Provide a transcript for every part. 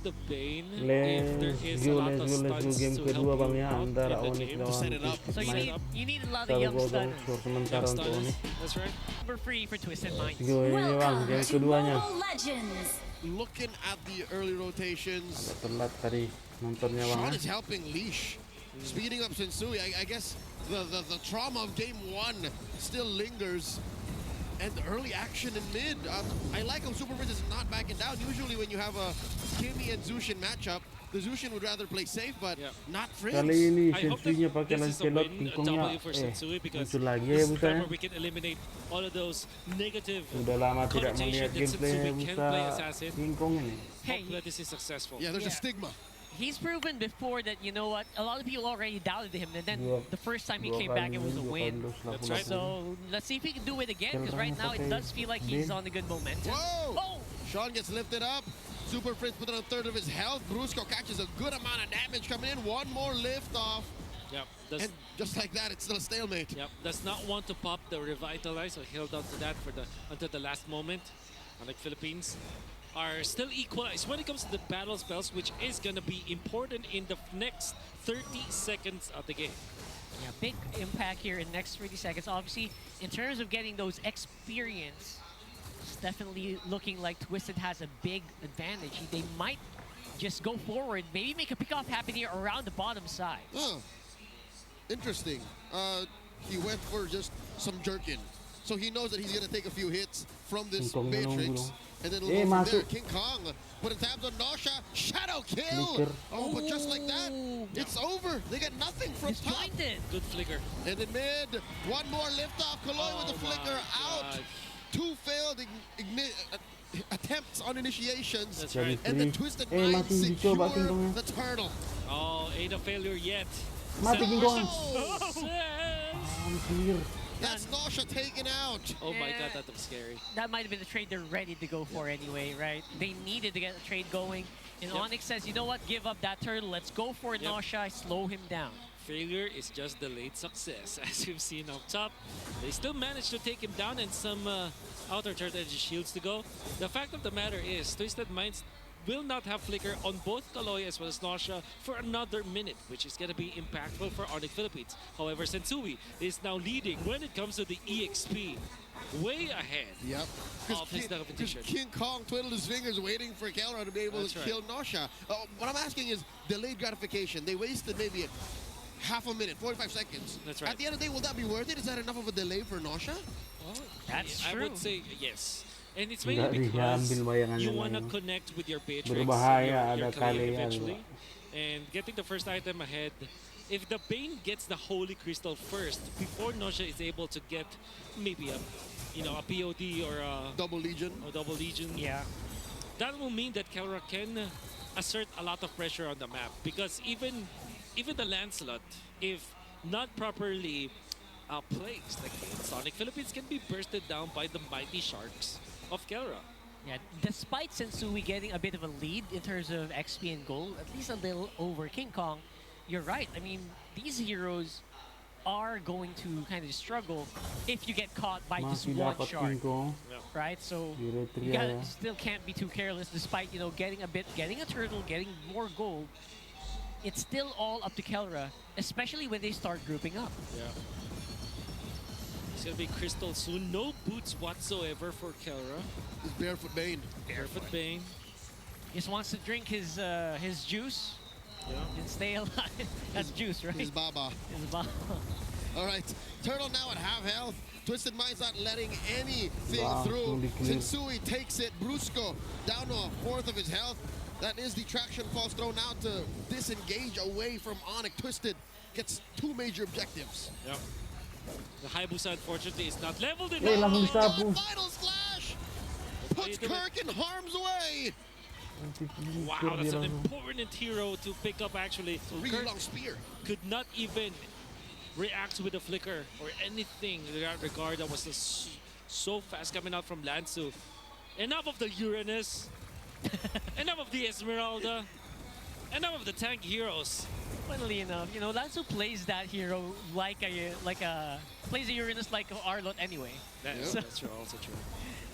the Bane if there is a lot of Let's go stuns game to kedua help bang you ya out antara in the Onyx game. lawan set it up. Twisted So Mind. you need a lot of Satu young gol stunners. skor Young sementara untuk stunners, Onyx. that's right. Number 3 for Twisted Minds. Let's go ini bang Welcome game to keduanya. Mobile Legends. Looking at the early rotations, Telat tadi nontonnya bang Sean ya. is helping Leash, speeding up Sensui. I guess the trauma of game one still lingers. And the early action in mid. I like how Super Prince is not backing down. Usually when you have a Kimmy and Zushin matchup, the Zushin would rather play safe, but not Prince. Kali ini I hope Sensui-nya that pakai this is a Lancelot, win, King a Kong-nya W for Sensui, because muncul lagi this ya is the Busa time ya. where we can eliminate all of those negative Udah lama tidak connotation melihat that gameplay Sensui can Busa play assassin. King Kong ini. Hey, Hope that this is successful. Yeah, there's a Yeah. stigma. he's proven before that, you know what, a lot of people already doubted him, and then Dua- the first time he dua came back, it was a kali win. dos That's right. So let's see if he can do it again, because right now it does feel like he's on a good momentum. Whoa! Oh! Sean gets lifted up. Super Prince put on a third of his health. Brusco catches a good amount of damage coming in. One more lift off. Yep. And just like that, it's still a stalemate. Yep, does not want to pop the revitalize, so held on to that for until the last moment. Unlike Philippines, are still equalized when it comes to the battle spells, which is going to be important in the next 30 seconds of the game. Yeah, big impact here in next 30 seconds. Obviously, in terms of getting those experience, it's definitely looking like Twisted has a big advantage. They might just go forward, maybe make a pick-off happen here around the bottom side. Huh. Interesting. He went for just some jerkin. So he knows that he's going to take a few hits from this King Kong Matrix. nunggu. And then Eh, it'll go from there. masuk. King Kong putting tabs on Nosha. Shadow kill! Flicker. Oh, but just like that, Ooh. it's over. They get nothing from top. Disjointed. Good flicker. And in mid, one more liftoff. Kaloy with the Oh flicker my out. God. Two failed attempts on initiations. That's right. And the Twisted Eh, Mind masih dicoba King secure Kong-nya. the turtle. Oh, ain't a failure yet. Mati King Kong. Success! Anjir. That's Nosha taken out. Oh my Yeah. god, that was scary. That might have been the trade they're ready to go for anyway, right? They needed to get the trade going. And Yep. Onyx says, you know what, give up that turtle. Let's go for Yep. Nosha, slow him down. Failure is just delayed success. As we've seen up top, they still managed to take him down and some outer third edge shields to go. The fact of the matter is, Twisted Minds will not have flicker on both Kaloy as well as Nosha for another minute, which is going to be impactful for Onyx Philippines. However, Sensui is now leading when it comes to the EXP, way ahead. Yep. Of his competition. King Kong twiddled his fingers waiting for Kelra to be able That's to right. kill Nosha. What I'm asking is delayed gratification. They wasted maybe half a minute, 45 seconds. That's right. At the end of the day, will that be worth it? Is that enough of a delay for Nosha? That's I true. would say yes. And it's Nggak mainly because diambil bayangannya you want to lagi. connect with your Beatrix, Berbahaya, your ada Kali kali, eventually, ada. and getting the first item ahead. If the Bane gets the Holy Crystal first, before Nosha is able to get maybe a POD or a Double Legion. Double Legion, Yeah. that will mean that Kelra can assert a lot of pressure on the map, because even the Lancelot, if not properly placed, like Sonic Philippines, can be bursted down by the mighty sharks of Kelra. Yeah, despite Sensui getting a bit of a lead in terms of XP and gold, at least a little over King Kong, you're right. I mean, these heroes are going to kind of struggle if you get caught by just Masih one dapat shark, King Kong. right? So Di you retria gotta, ya. still can't be too careless, despite getting a turtle, getting more gold. It's still all up to Kelra, especially when they start grouping up. Yeah. It's gonna be Crystal soon. No boots whatsoever for Kelra. It's Barefoot Bane. Barefoot Bane. Just wants to drink his juice Yeah. and stay alive. That's juice, right? His Baba. His bomb. All right. Turtle now at half health. Twisted Mind's not letting anything Wow, through. fully clear. Sensui takes it. Brusco down to a fourth of his health. That is the traction falls thrown out to disengage away from Onyx. Twisted gets two major objectives. Yep. The Hayabusa, unfortunately, is not leveled Eh, enough. langsung God, sapu. Vital Slash puts Wait a minute. Kirk in harm's way. Wow, that's Dia an langsung. important hero to pick up, actually. A really Kirk long spear. could not even react with a flicker or anything in that regard. That was just so fast coming out from Lansu. Enough of the Uranus. Enough of the Esmeralda. Enough of the tank heroes. Funnily enough, Lanzu plays that hero plays a Uranus like Arlot anyway. Yep. That's true, also true.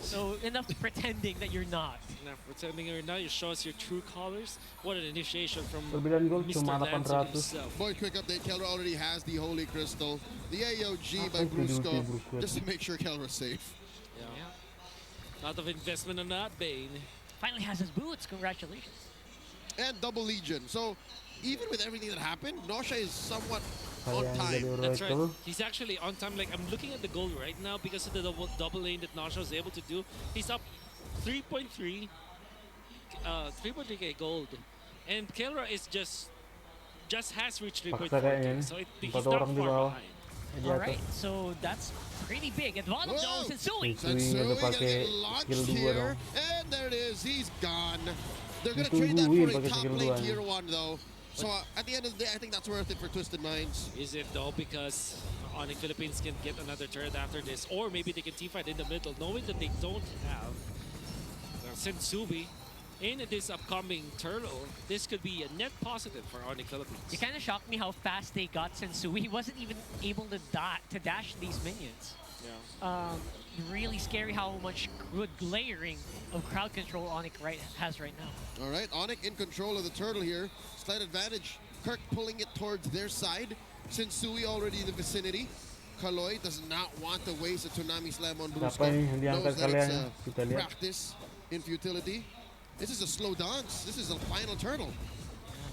So enough pretending that you're not. Now, pretending or not, you show us your true colors. What an initiation from Perbedaan gol Mr. cuma Lancer 800. himself. Boy, quick update. Kelra already has the Holy Crystal. The AOG by Apa itu Brusco. di Brusco? Just to make sure Kelra's safe. Yeah. Lot of investment on that, Bane. Finally has his boots. Congratulations. And double Legion. So, even with everything that happened, Nosha is somewhat on Kayak yang time. jadi That's right. itu. He's actually on time. Like, I'm looking at the goal right now because of the double lane that Nasha was able to do. He's up 3.3, 3.3k gold. And Kelra is just has reached Paksa kayaknya 3.4k. nih. So he's Empat not orang di far bawah. behind. Di All atas. right, so that's pretty big. Advantage Whoa! though, Sensui. Sensui nggak Sensui ada gonna pakai get skill launched 2 here. dong. And there it is. He's gone. They're going to trade that Ditungguin for a pakai top skill lane 2-nya. tier 1, though. So, at the end of the day, I think that's worth it for Twisted Minds. Is it though? Because Onyx Philippines can get another turret after this, or maybe they can teamfight in the middle, knowing that they don't have Sensui in this upcoming turtle. This could be a net positive for Onyx Philippines. It kind of shocked me how fast they got Sensui. He wasn't even able to dash these minions. Yeah. Really scary how much good layering of crowd control Onyx has right now. All right, Onyx in control of the turtle here. Slight advantage. Kirk pulling it towards their side. Sensui already in the vicinity. Kaloy does not want to waste a Tsunami Slam on Brusco. Siapa nih yang diangkat Knows that kalian? it's Kita a lihat. practice in futility. This is a slow dance. This is a final turtle.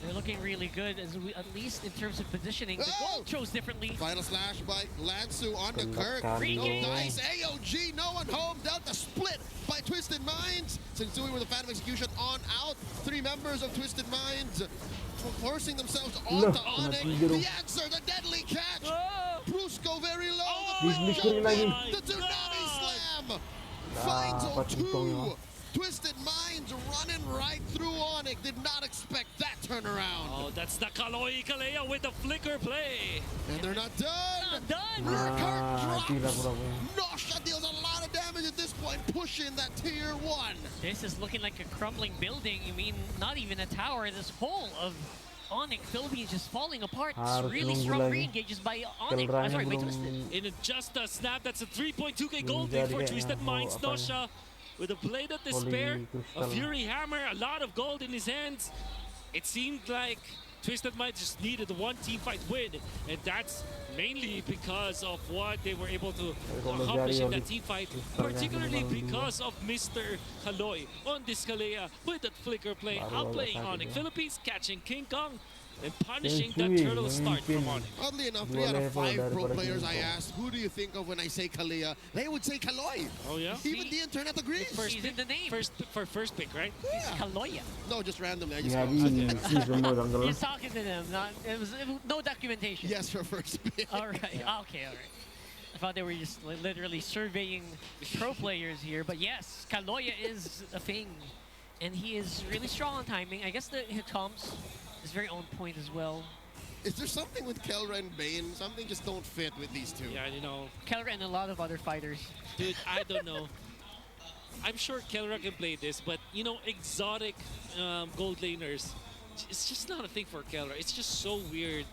They're looking really good, at least in terms of positioning. The Oh! goal chose differently. Final slash by Lansu on the Tembak Kirk. kali. No dice. AOG, no one home. Delta split by Twisted Minds. Sensui with a Phantom Execution on out. 3 members of Twisted Minds forcing themselves onto kena Onyx. tiga dong. The answer, the deadly catch. Oh! Brusco very low. Oh The my quick jump lagi. in. The Tsunami Slam. Finds Dapat untungnya. 2. Twisted Minds running right through Onyx. Did not expect that turnaround. Oh, that's the Kaloy Kalea with the flicker play. And they're not done. Not done! Kirk Mati lah drops. pura-pura. Nosha deals a lot of damage at this point, pushing that tier 1. This is looking like a crumbling building. I mean, not even a tower. This whole of Onyx Philippines just falling apart. Harus Really nunggu strong lagi. re-engages by Onyx. Kelranya Sorry, by belum Twisted. In just a snap, that's a 3.2k Belum gold lead jadi for kayaknya. Twisted Mau Minds. apanya. Nosha with a blade of despair, Holy a Crystal. Fury Hammer, a lot of gold in his hands. It seemed like Twisted Minds just needed one team fight win, and that's mainly because of what they were able to kalau accomplish dari in that Holy team fight, Crystal yang particularly kemarin because of Mr. Kaloy on this Kalea with that flicker play, Baru outplaying agak sakit Onyx ya. Philippines, catching King Kong, and punishing that Sensui turtle start from memimpin. Onyx. Oddly enough, 3 Dua out of level 5 pro daripada players I King Kong. asked, who do you think of when I say Kalia? They would say Kaloy. Oh yeah? Even the internet agrees. He's in the name. First pick, right? It's Kaloya. No, just randomly. I just Nggak know. ini sih semua tanggal. He's talking to them. It was no documentation. Yes, for first pick. All right. Okay. All right. I thought they were just literally surveying pro players here, but yes, Kaloya is a thing, and he is really strong on timing. I guess the Hitoms is very on point as well. Is there something with Kelra and Bane? Something just don't fit with these two. Yeah, you know, Kelra and a lot of other fighters. dude, I don't know. I'm sure Kelra can play this, but you know, exotic gold laners, it's just not a thing for Kelra. It's just so weird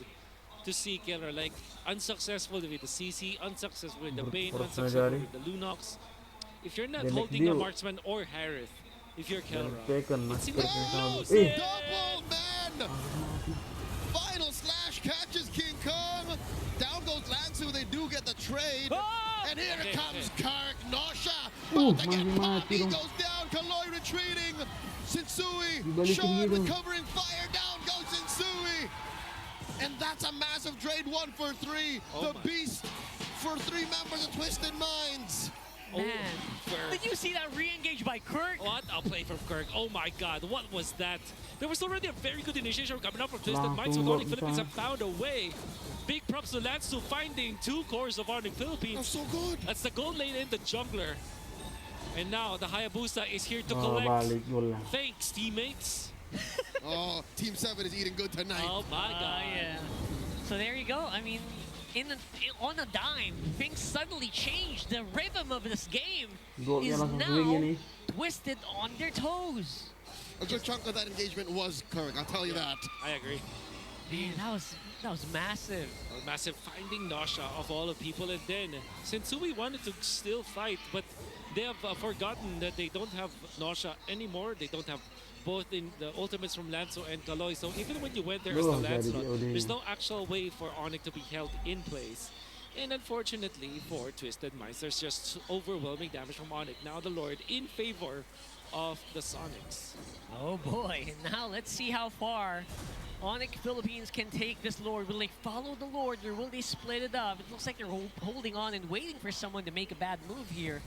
to see Kelra like unsuccessful with the CC, unsuccessful with the Bane, Harus unsuccessful mencari. with the Lunox. If you're not The next holding a deal. marksman or Harith, if you're Kelra, Tekken It's mas Tekken sama. close. Eh, Double man! Final slash catches King Kong. Down goes Lansu. They do get the trade. Oh! And here Okay, comes Kark. Nosha. Uh, About to get mati popped. He dong. goes down. Kaloy retreating. Sensui. Dibalikin Sean gitu. recovering fire. Down goes Sensui. And that's a massive trade. 1 for 3. Oh The my. beast for 3 members of Twisted Minds. Man, Kirk. did you see that re-engage by Kirk? What a play from Kirk. Oh my god, what was that? There was already a very good initiation coming up from Twisted Langsung Minds, so gol Onyx Philippines bisa. have found a way. Big props to Lansu finding 2 cores of Onyx That's Philippines. so good. That's the gold lane and the jungler. And now the Hayabusa is here to Oh, collect. balik gol lah. Thanks, teammates. Oh, Team 7 is eating good tonight. Oh my god. Yeah. So there you go. I mean, on a dime, things suddenly changed. The rhythm of this game Golnya is langsung now swing ini. twisted on their toes. A good chunk of that engagement was Kirk, I'll tell you that. I agree. Man, that was massive. A massive finding Nosha of all the people, and then Sensui wanted to still fight, but they have forgotten that they don't have Nausea anymore. They don't have both in the ultimates from Lanzo and Kaloy. So even when you went there as the Oh, Lancelot, Daddy, there's no actual way for Onyx to be held in place. And unfortunately for Twisted Minds, there's just overwhelming damage from Onyx. Now the Lord in favor of the Sonics. Oh boy, now let's see how far Onyx Philippines can take this Lord. Will they follow the Lord or will they split it up? It looks like they're holding on and waiting for someone to make a bad move here.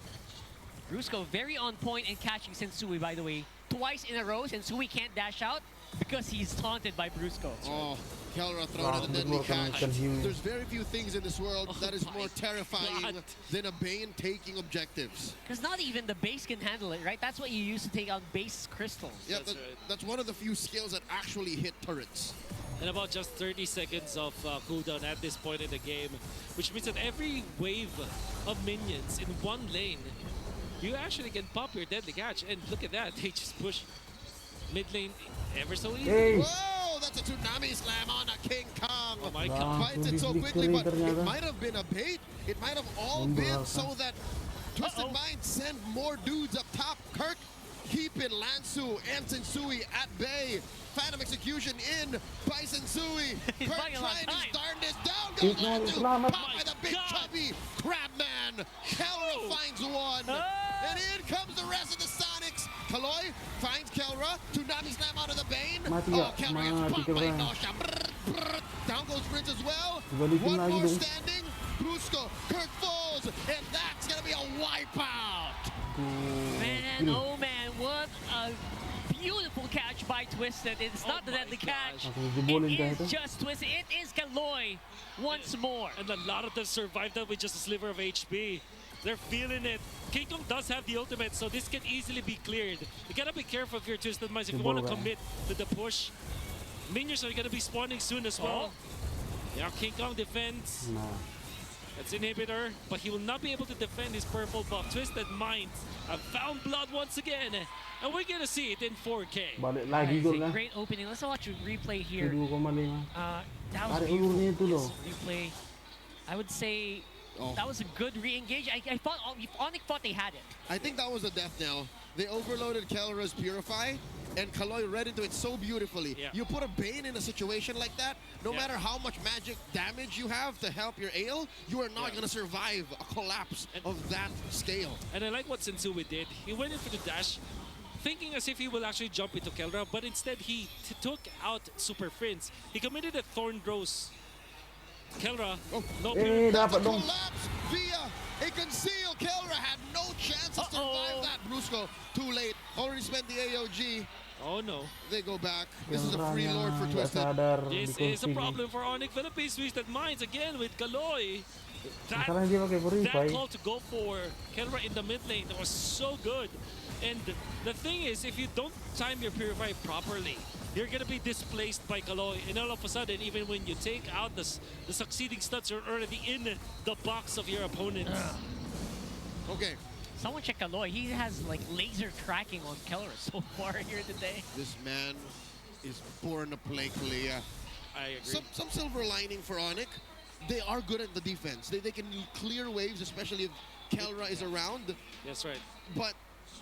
Brusco very on point in catching Sensui, by the way. Twice in a row, Sensui can't dash out because he's taunted by Brusco. Oh, Kelra thrown Wow, at a good deadly work on catch. Kanhyu. There's very few things in this world that is Oh more my terrifying God. than a Bane taking objectives. Because not even the base can handle it, right? That's what you use to take out base crystals. Yeah, That's right. that's one of the few skills that actually hit turrets. And about just 30 seconds of cooldown at this point in the game, which means that every wave of minions in one lane, you actually can pop your deadly catch. And look at that, they just push mid lane ever so easy. Hey! Whoa, that's a tsunami slam on a King Kong. Oh my Wow. God. Fights it so Victory quickly, but it ternyata. might have been a bait. It might have all Number been ata. so that Twisted Uh-oh. Minds send more dudes up top. Kirk keeping Lansu and Sensui at bay. Phantom Execution in by Sensui. He's Kirk buying a lot of trying time. his darndest. Down Keep goes going, Lansu. salamat. Popped by the big God. chubby Crabman. Kelra finds one. Oh. And in comes the rest of the Sonics. Kaloy finds Kelra. Tsunami slam out of the Bane. Mati Oh, gak? Kelra gets Mati popped by Kelra. Nausea. Brr. Down goes Prince as well. Balikin One lagi more dong. standing. Brusco, Kirk falls, and that's gonna be a wipeout. Man, Skill. oh man, what a beautiful catch by Twisted. It's Oh not the my deadly gosh. catch. Langsung jebolin It kah is itu? just Twisted. It is Kaloy once more. And a lot of them survived that with just a sliver of HP. They're feeling it. King Kong does have the ultimate, so this can easily be cleared. You gotta be careful if you're Twisted Minds. If you want to Jebol ba? commit to the push, minions are gonna be spawning soon as well. Yeah, King Kong defends. Nah. That's Inhibitor, but he will not be able to defend his purple buff. Twisted Minds have found blood once again, and we're gonna see it in 4K. Balik That lagi is gol a lah. great opening. Let's watch a replay here. 2,5. That was Tarik beautiful. ulurnya itu loh. This replay. I would say Oh. that was a good re-engage. I thought Onyx thought they had it. I think that was a death knell. They overloaded Kelra's Purify, and Kaloy read into it so beautifully. Yeah. You put a Bane in a situation like that, no Yeah. matter how much magic damage you have to help your Ale, you are not Yeah. going to survive a collapse And- of that scale. And I like what Sensui did. He went in for the dash, thinking as if he will actually jump into Kelra, but instead he took out Super Prince. He committed a Thorn Rose. Kelra, Oh. no Eh, pure- That's a dapat dong. collapse via a conceal. Kelra had no chance to survive that. Brusco, too late. Already spent the AOG. Oh no. They go back. This is a Kelra free nya lord for nggak Twisted. sadar This di is a kursi. problem for Onyx Philippines. Twisted Minds again with Kaloy. Masalahnya dia pakai That purify. call to go for Kelra in the mid lane, that was so good. And the thing is, if you don't time your Purify properly, you're going to be displaced by Kaloy. And all of a sudden, even when you take out the succeeding studs, you're already in the box of your opponent. Okay, Someone check Kaloy. He has like laser tracking on Keller so far here today. this man is born to play Kalia. I agree. Some silver lining for Onyx. They are good at the defense. They can clear waves, especially if Kelra is around. That's right. But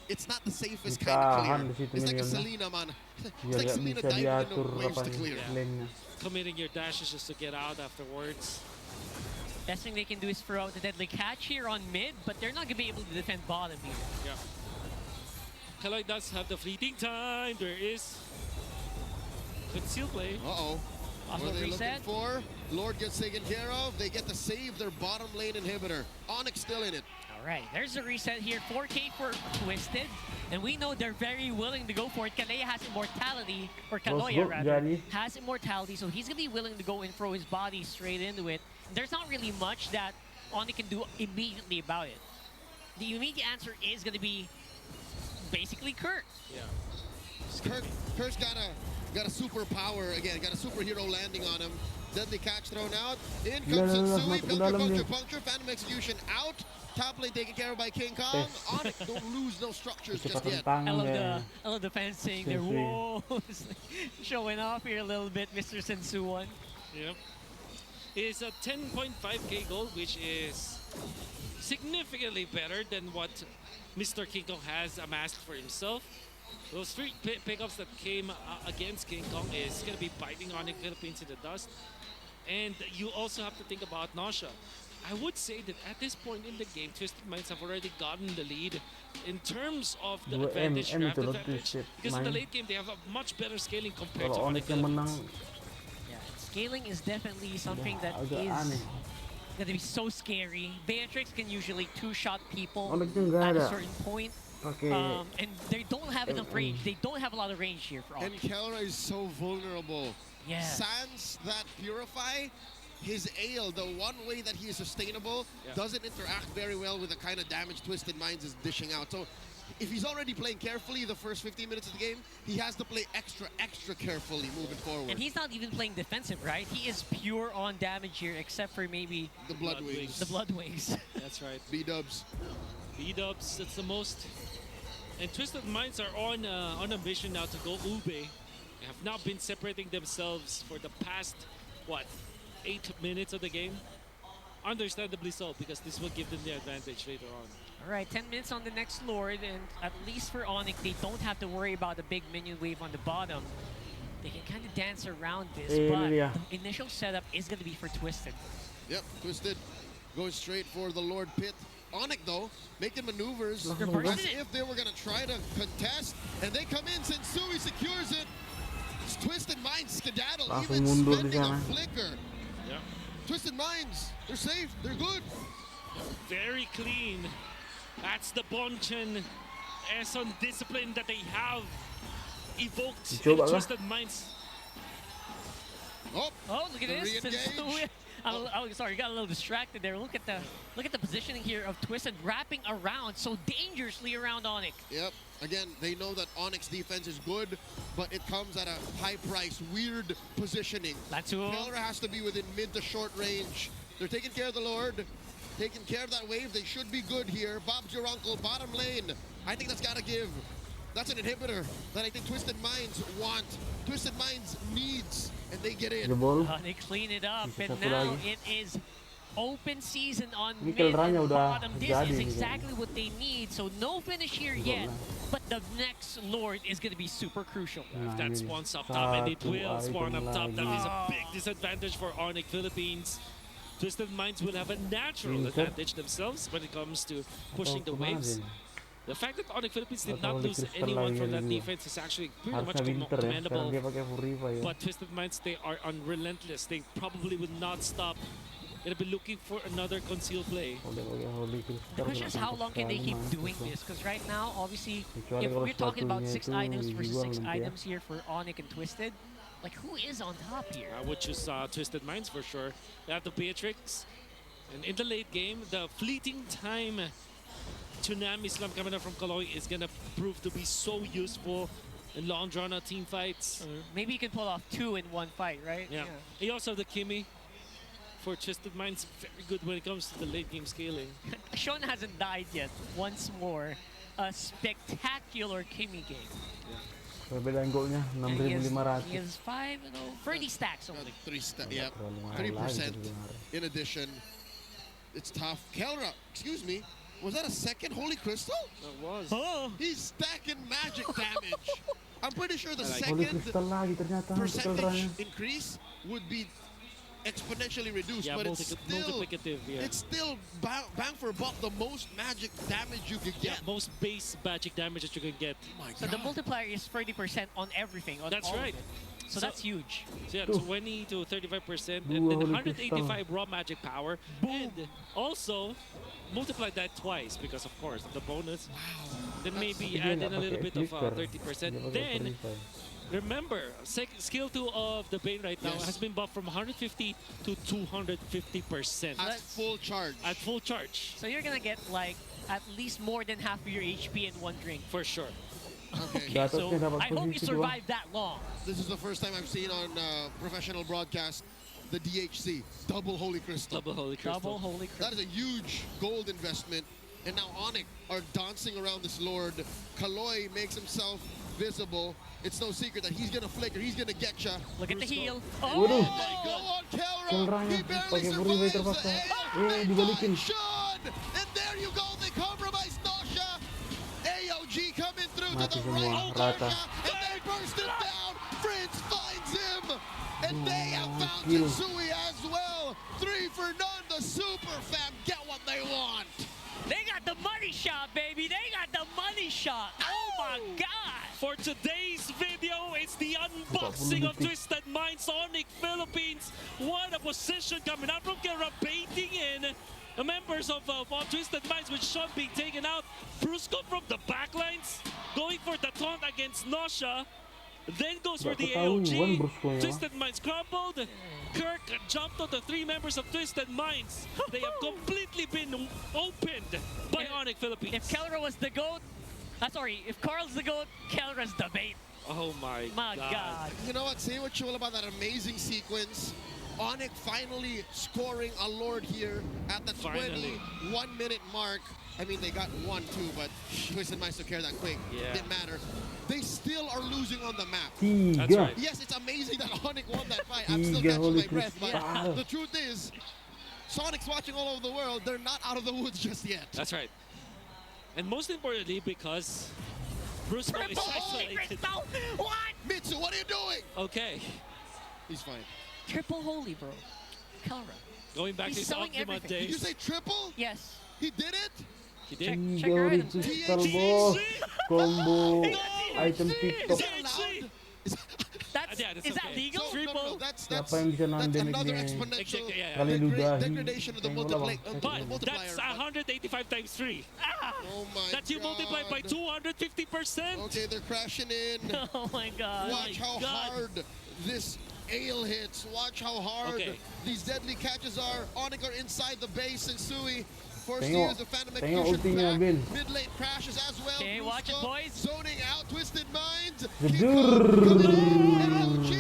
it's not the safest kind of Ditahan clear. di situ It's like a minionnya. Selena, man. It's Biar like nggak Selena bisa diving diatur into waves apa to clear. lane-nya. Committing your dashes just to get out afterwards. Best thing they can do is throw out the deadly catch here on mid, but they're not gonna be able to defend bottom here. Yeah. Kaloy does have the fleeting time. There is conceal play. Uh-oh. What Possible are they looking reset. for? Lord gets taken care of. They get to save their bottom lane inhibitor. Onyx still in it. All right, there's a reset here. 4K for Twisted, and we know they're very willing to go for it. Kalea has immortality, or Kaloya Bro, rather, jadi. has immortality, so he's gonna be willing to go and throw his body straight into it. There's not really much that Oni can do immediately about it. The immediate answer is gonna be basically Kurt. Yeah. Kurt's got a superpower again. Got a superhero landing on him. Deadly catch thrown out. In comes Dalam, Sensui. masuk ke Puncture, dalam puncture, dia. puncture. Phantom execution out. Top lane taken care of by King Kong. Yes. Onyx don't lose no structures just Kecepatan yet. tangan I ya. love the fans saying they're Sensui. whoa, showing off here a little bit, Mr. Sensu one. Yep. It's a 10.5k goal, which is significantly better than what Mr. King Kong has amassed for himself. Those three pickups that came against King Kong is going to be biting Onyx Philippines in the dust. And you also have to think about Nausea. I would say that at this point in the game, Twisted Minds have already gotten the lead in terms of the Dua advantage, M draft itu loh, advantage. Twisted Because in the Mind. late game, they have a much better scaling compared to Kalau Onyx Onyx yang menang, Philippines. Yeah, scaling is definitely something that agak is aneh. going to be so scary. Beatrix can usually two-shot people Onyx yang nggak at a ada. certain point. Pakai And they don't have enough range. They don't have a lot of range here for And Onyx. Kelra is so vulnerable. Yeah. Sans that Purify, his Ale, the one way that he is sustainable, Yeah. doesn't interact very well with the kind of damage Twisted Minds is dishing out. So if he's already playing carefully the first 15 minutes of the game, he has to play extra carefully moving forward. And he's not even playing defensive, right? He is pure on damage here, except for maybe the Blood Blood Wings. the Blood Wings. That's right. B-dubs. B-dubs, that's the most. And Twisted Minds are on a mission now to go Ube. They have now been separating themselves for the past, what, 8 minutes of the game? Understandably so, because this will give them the advantage later on. All right, 10 minutes on the next Lord, and at least for Onyx, they don't have to worry about the big minion wave on the bottom. They can kind of dance around this, but yeah. the initial setup is going to be for Twisted. Yep, Twisted going straight for the Lord Pit. Onyx, though, making maneuvers They're as bursting it. if they were going to try to contest, and they come in. Sensui secures it. Twisted Minds skedaddle, Langsung even mundur di spending a sana. flicker. Yeah. Twisted Minds, they're safe, they're good. Very clean. That's the Bonchen Eson discipline that they have evoked in Coba lah. Twisted Minds. Oh, Oh, look at The this! re-engage. Oh, sorry, got a little distracted there. Look at the positioning here of Twisted wrapping around so dangerously around Onyx. yep. Again, they know that Onyx defense is good, but it comes at a high price, weird positioning. Latu. Kelra has to be within mid to short range. They're taking care of the Lord, taking care of that wave. They should be good here. Bob's your uncle, bottom lane. I think that's got to give. That's an inhibitor that I think Twisted Minds want. Twisted Minds needs, and they get in. jebol. They clean it up, Bisa and satu now lagi. it is open season on Ini mid Kelranya and udah bottom. This jadi is nih exactly what they need. So no finish here yet, but the next Lord is going to be super crucial. Nah, That ini spawns up top, and it satu will spawn item up top. That lagi. is a big disadvantage for Onyx Philippines. Twisted Minds will have a natural Pinter. advantage themselves when it comes to pushing the Atau waves. kemarin. The fact that Onyx Philippines did Atau not Holy lose Crystal anyone lagi from ada that dua. defense is actually pretty much Harusnya winter ya, sekarang commendable. dia pakai Furiva ya. But Twisted Minds, they are unrelentless. They probably will not stop. They'll be looking for another concealed play. Kalau dia pakai Holy The Crystal, question is nggak how long can they sekali keep mampus doing lah. this? Because right now, obviously, Kecuali if kalau we're talking about sepatunya 6 itu items versus dijual 6 nanti ya. items here for Onyx and Twisted, like who is on top here? I would choose Twisted Minds for sure. They have the Beatrix. And in the late game, the fleeting time Tsunami Slam coming up from Kaloy is going to prove to be so useful in long drawn-out team fights. Maybe you can pull off 2 in one fight, right? Yeah. You also have the Kimi for Twisted Minds. Very good when it comes to the late game scaling. Sean hasn't died yet. Once more, a spectacular Kimi game. Perbedaan golnya And he has 6.500. 5 30 stacks only. 3 yeah, Terlalu mahal lagi 3% sebenarnya. in addition. It's tough. Kelra, excuse me, was that a second Holy Crystal? That was. Oh, He's stacking magic damage. I'm pretty sure the I like Holy second Crystal lagi ternyata percentage Kelranya. increase would be exponentially reduced, Yeah, but it's still multiplicative. Yeah. it's still bang for buck the most magic damage you could Yeah, get. most base magic damage that you can get. Oh my so the God. multiplier is 30% on everything. On That's all of right. it. So So- that's huge. So yeah, Tuh. 20 to 35%, Dua and then Holy 185 raw magic power. And also, multiply that twice because, of course, of the bonus. Then maybe Tapi dia add nggak in a little pakai bit of flicker. 30%. Dia pakai Then, Furiva. remember, skill 2 of the Bane right now Yes. has been buffed from 150 to 250% At full charge. at full charge, So you're gonna get like at least more than half of your HP in one drink. for sure. Okay. Gatot So niya dapat I hope you posisi 2. survive that long. This is the first time I've seen on professional broadcast the DHC double Holy Crystal. Double Holy Crystal. Double holy That crap. is a huge gold investment. And now Onyx are dancing around this Lord. Kaloy makes himself visible. It's no secret that he's gonna flicker. He's gonna get ya. Look at the heel. Waduh. They go on Kelra. Kelranya He barely pakai Furiva survives terpaksa. the ale. Dibalikin. Shot. And there you go, they compromise Nosha. AOG coming through to Mati the semua, right of rata. Nosha, and they burst it down. Prince finds him, and they have found kill. Sensui as well. 3 for none, the Super Fam get what they want. They got the money shot, baby. They got the money shot. Oh my God. For today's video, it's the unboxing of Twisted Minds Onyx Philippines. What a position coming out from Kelra, baiting in the members of Twisted Minds, with Sean being taken out. Brusco from the backlines, going for the taunt against Nosha. Then goes for the Ketahuan AOG. Brusco ya. Twisted Minds crumbled. Kirk jumped on the 3 members of Twisted Minds. They have completely been opened by Onyx Philippines. If Kelra was the GOAT, sorry, if Carl's the GOAT, Kelra's the bait. Oh my God. You know what? Say what you will about that amazing sequence. Onyx finally scoring a Lord here at the Finally. 21-minute mark. I mean, they got 1-2, but Twisted Minds took care of that quick. Yeah. Didn't matter. They still are losing on the map. That's Tiga. right. Yes, it's amazing that Onyx won that fight. I'm still Tiga, catching holy my breath, but crystal. the truth is, Sonic's watching all over the world. They're not out of the woods just yet. That's right. And most importantly, because Brusco is Triple holy isolated. crystal. What? Mitsu, what are you doing? Okay, He's fine. Triple holy, bro. Kelra. going back He's to his selling Optima everything. Did you days. say triple? Yes. He did it? He did. Check Tiga your holy items. crystal, TNT. boss. Combo. No! Item Is TikTok. that allowed? Is, That's, Yeah, that's is that okay. legal? no, Triple. That's Siapa yang bisa that's nandemik another dia? exponential Exactly, yeah. Kali ludahi. degradation of the Tengok lah, multiplier. bang. But multiplier. that's 185 times 3. Oh my That's you multiplied by God. 250%. Okay, they're crashing in. Oh my God. Watch how God. hard this ale hits. Watch how hard Okay. these deadly catches are. Onyx are inside the base, and Sui forced to Tengok. use the Phantom Tengok Execution ultinya, back. Bill. Mid-lane crashes as well. Okay, watch it, Brusco boys. Zoning out, Twisted Minds. Jedur. LG,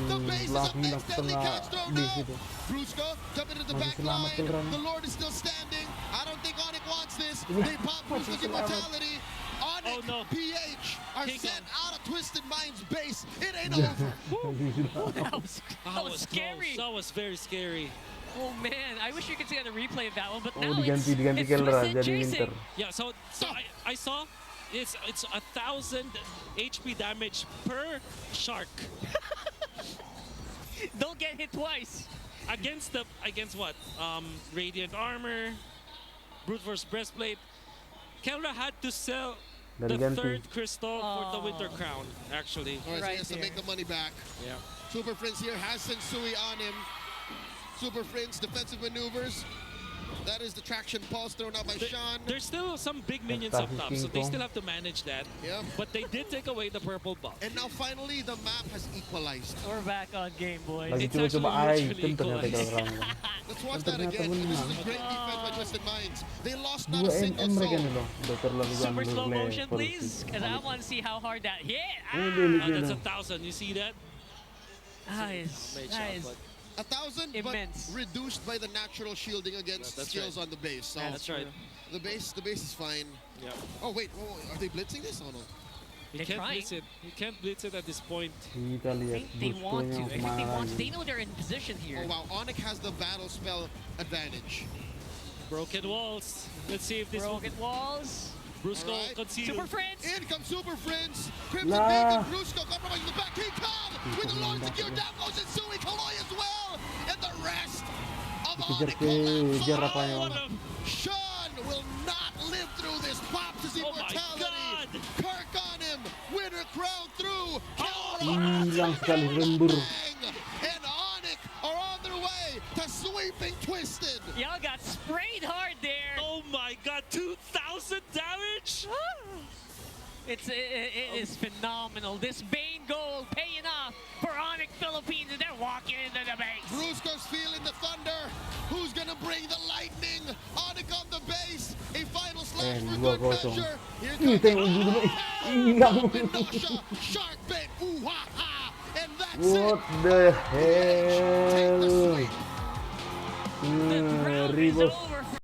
the base is Belah up next. hilang Deadly setengah catch throw base now. itu. Brusco jumping into the Masih back selamat line. tuh, Ran. The Lord is still standing. I don't think Onyx wants this. Ini They pop masih Brusco's selamat. immortality. Onyx, Oh, no. PH are King sent out of Twisted Minds base. It ain't Ya. over. That was scary. Close. That was very scary. Oh man, I wish you could see on the replay of that one, but Oh, now diganti it's Kelra Twisted jadi chasing. Winter. Yeah, so I saw it's 1,000 HP damage per shark Don't get hit twice. against what? Radiant armor, brute force breastplate. Kelra had to sell Dan the ganti. 3rd crystal for the Oh. Winter Crown, actually. All right, so Right he has to there. make the money back. Yeah. Super Prince here has Sensui on him. Super Prince defensive maneuvers. That is the traction pulse thrown out by Sean. There's still some big minions up top, so they King still Kong. have to manage that. Yeah. But they did take away the purple buff. And now finally the map has equalized. We're back on game, boys. Lagi It's coba-coba actually item ternyata equalized. kalau orang. Let's watch Dan that ternyata again. This is a menang. great defense by Twisted Minds. They lost not 2 a single MM mereka nih soul. loh. Udah terlalu Super gandul slow play motion, for please, si because I Onyx. want to see how hard that hit. Ini Ah, dia Oh, linknya that's loh. 1,000. You see that? that Great shot, is but 1,000, but Immense. reduced by the natural shielding against That's skills right. on the base. So that's right. the base is fine. Yeah. Oh wait, are they blitzing this? Oh no. You They're can't trying. blitz it. You can't blitz it at this point. Kita I lihat think they want to. Brusco-nya I think they kemana want. lagi. They know they're in position here. Oh wow, Onyx has the battle spell advantage. Broken walls. Let's see if this Broken walls. Brusco Alright. conceded. Super Friends. In comes Super Friends. Crimson Lah. Bacon, Brusco compromising the back. King Kong with the Lord secure. Down goes Sensui, Kaloi as well. And the rest of Onyx collapse. Kejar apanya, What Bang. a Sean will not live through this. Pops his Oh my immortality. God. Kirk on him. Winner crown through. Hilang sekali rembur. Bang. And Onyx are on their way to sweeping Twisted. Y'all got sprayed hard there. Oh my god, 2,000 damage? It is phenomenal. This Bane gold paying off for Onyx Philippines, and they're walking into the base. Brusco's feeling the thunder. Who's gonna bring the lightning? Onyx on the base. A final slash for good 2-0. measure. Here Ih, comes tengok dulu. Hilang. Nosha. Shark bait. Ooh ha ha. And that's What it. the Take the hell? sweep. The round is Ribos. over.